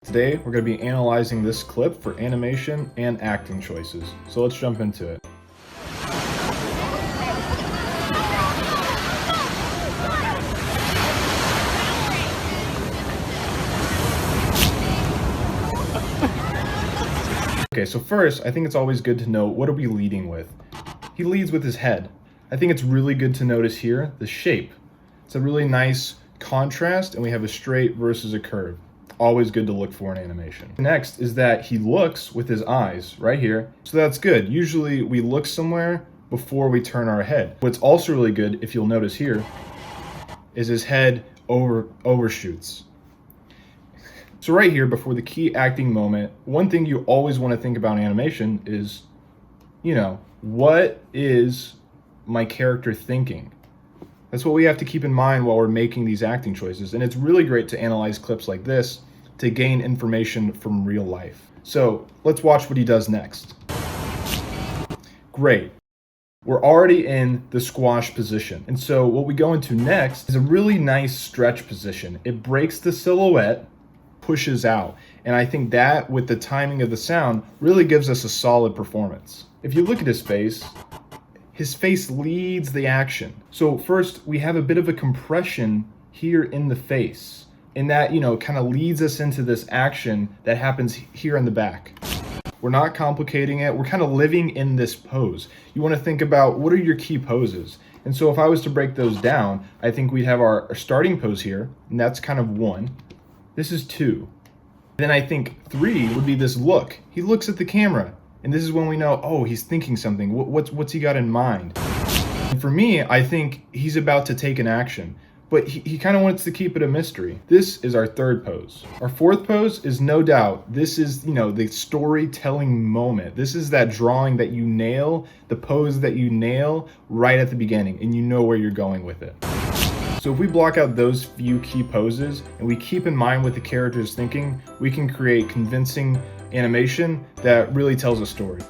Today, we're going to be analyzing this clip for animation and acting choices. So let's jump into it. Okay, so first, I think it's always good to know what are we leading with. He leads with his head. I think it's really good to notice here the shape. It's a really nice contrast, and we have a straight versus a curve. Always good to look for in animation. Next is that he looks with his eyes right here. So that's good. Usually we look somewhere before we turn our head. What's also really good, if you'll notice here, is his head overshoots. So right here, before the key acting moment, one thing you always want to think about in animation is, what is my character thinking? That's what we have to keep in mind while we're making these acting choices. And it's really great to analyze clips like this to gain information from real life. So let's watch what he does next. Great. We're already in the squash position. And so what we go into next is a really nice stretch position. It breaks the silhouette, pushes out. And I think that with the timing of the sound really gives us a solid performance. If you look at his face leads the action. So first, we have a bit of a compression here in the face. And that, kind of leads us into this action that happens here in the back. We're not complicating it. We're kind of living in this pose. You want to think about what are your key poses. And so if I was to break those down, I think we'd have our starting pose here, and that's kind of 1. This is 2. Then I think 3 would be this look. He looks at the camera. And this is when we know, oh, he's thinking something. What's he got in mind? And for me, I think he's about to take an action, but he kind of wants to keep it a mystery. This is our 3rd pose. Our 4th pose is no doubt, this is, the storytelling moment. This is that drawing that you nail, the pose that you nail right at the beginning, and you know where you're going with it. So if we block out those few key poses and we keep in mind what the character is thinking, we can create convincing animation that really tells a story.